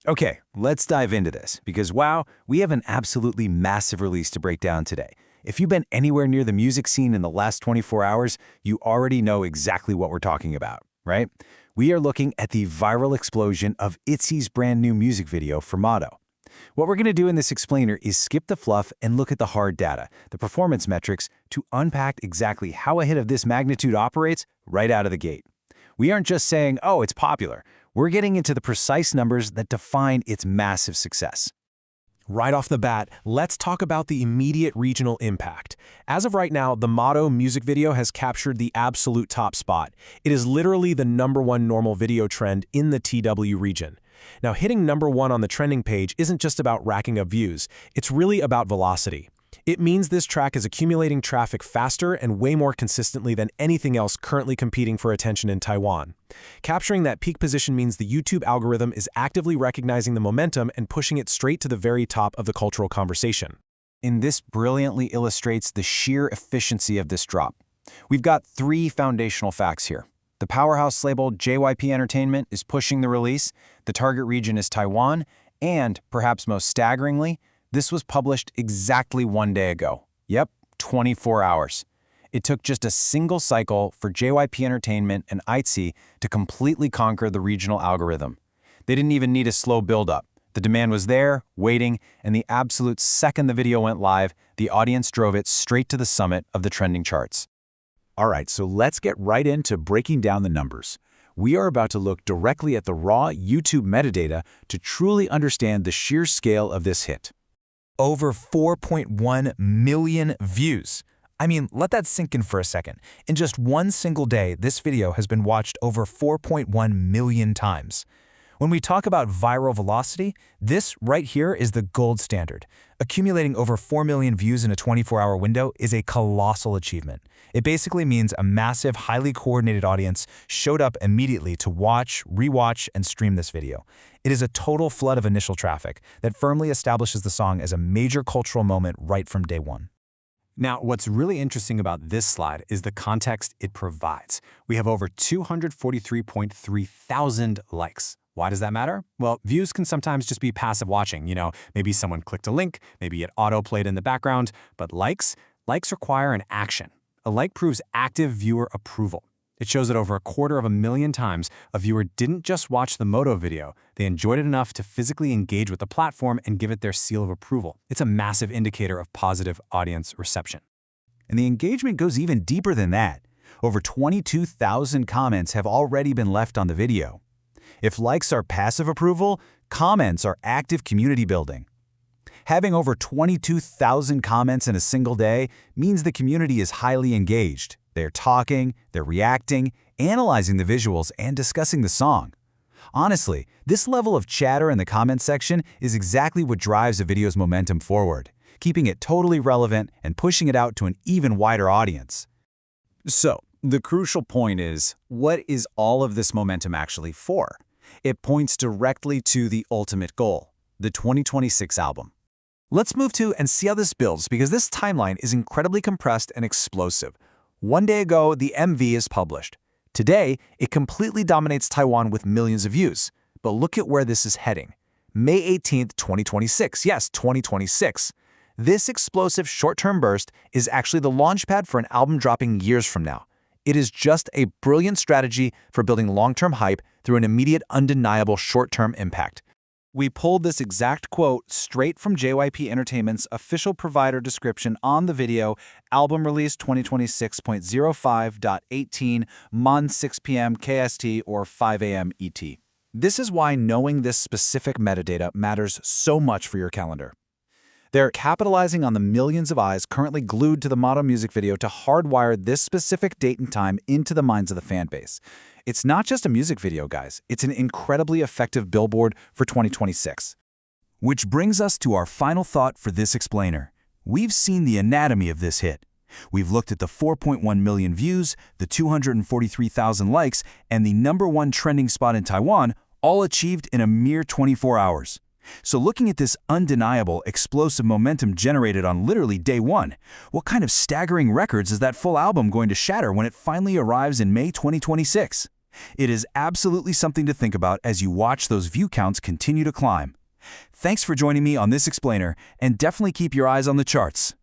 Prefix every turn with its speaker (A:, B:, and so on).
A: Okay, let's dive into this, because wow, we have an absolutely massive release to break down today. If you've been anywhere near the music scene in the last 24 hours, you already know exactly what we're talking about, right? We are looking at the viral explosion of ITZY's brand new music video for Motto. What we're going to do in this explainer is skip the fluff and look at the hard data, the performance metrics, to unpack exactly how a hit of this magnitude operates right out of the gate. We aren't just saying, oh, it's popular. We're getting into the precise numbers that define its massive success.
B: Right off the bat, let's talk about the immediate regional impact. As of right now, the Motto music video has captured the absolute top spot. It is literally the #1 normal video trend in the TW region. Now, hitting #1 on the trending page isn't just about racking up views, it's really about velocity. It means this track is accumulating traffic faster and way more consistently than anything else currently competing for attention in Taiwan. Capturing that peak position means the YouTube algorithm is actively recognizing the momentum and pushing it straight to the very top of the cultural conversation.
A: And this brilliantly illustrates the sheer efficiency of this drop. We've got 3 foundational facts here. The powerhouse label JYP Entertainment is pushing the release, the target region is Taiwan, and, perhaps most staggeringly, this was published exactly 1 day ago. Yep, 24 hours. It took just a single cycle for JYP Entertainment and ITZY to completely conquer the regional algorithm. They didn't even need a slow build-up. The demand was there, waiting, and the absolute second the video went live, the audience drove it straight to the summit of the trending charts.
C: All right, so let's get right into breaking down the numbers. We are about to look directly at the raw YouTube metadata to truly understand the sheer scale of this hit.
D: Over 4.1 million views. I mean, let that sink in for a second. In just one single day, this video has been watched over 4.1 million times. When we talk about viral velocity, this right here is the gold standard. Accumulating over 4 million views in a 24-hour window is a colossal achievement. It basically means a massive, highly coordinated audience showed up immediately to watch, rewatch, and stream this video. It is a total flood of initial traffic that firmly establishes the song as a major cultural moment right from day one.
E: Now, what's really interesting about this slide is the context it provides. We have over 243.3 thousand likes. Why does that matter? Well, views can sometimes just be passive watching. You know, maybe someone clicked a link, maybe it auto-played in the background, but likes require an action. A like proves active viewer approval. It shows that over 250,000 times, a viewer didn't just watch the Motto video, they enjoyed it enough to physically engage with the platform and give it their seal of approval. It's a massive indicator of positive audience reception.
C: And the engagement goes even deeper than that. Over 22,000 comments have already been left on the video. If likes are passive approval, comments are active community building. Having over 22,000 comments in a single day means the community is highly engaged. They're talking, they're reacting, analyzing the visuals, and discussing the song. Honestly, this level of chatter in the comment section is exactly what drives a video's momentum forward, keeping it totally relevant and pushing it out to an even wider audience.
A: So, the crucial point is, what is all of this momentum actually for? It points directly to the ultimate goal, the 2026 album. Let's move to and see how this builds, because this timeline is incredibly compressed and explosive. 1 day ago, the MV is published. Today, it completely dominates Taiwan with millions of views. But look at where this is heading. May 18th, 2026. Yes, 2026. This explosive short-term burst is actually the launchpad for an album dropping years from now. It is just a brilliant strategy for building long-term hype through an immediate, undeniable short-term impact. We pulled this exact quote straight from JYP Entertainment's official provider description on the video, album release 2026.05.18, Mon 6 p.m. KST or 5 a.m. ET. This is why knowing this specific metadata matters so much for your calendar. They're capitalizing on the millions of eyes currently glued to the Motto music video to hardwire this specific date and time into the minds of the fan base. It's not just a music video, guys. It's an incredibly effective billboard for 2026.
C: Which brings us to our final thought for this explainer. We've seen the anatomy of this hit. We've looked at the 4.1 million views, the 243,000 likes, and the #1 trending spot in Taiwan, all achieved in a mere 24 hours. So looking at this undeniable, explosive momentum generated on literally day one, what kind of staggering records is that full album going to shatter when it finally arrives in May 2026? It is absolutely something to think about as you watch those view counts continue to climb. Thanks for joining me on this explainer, and definitely keep your eyes on the charts.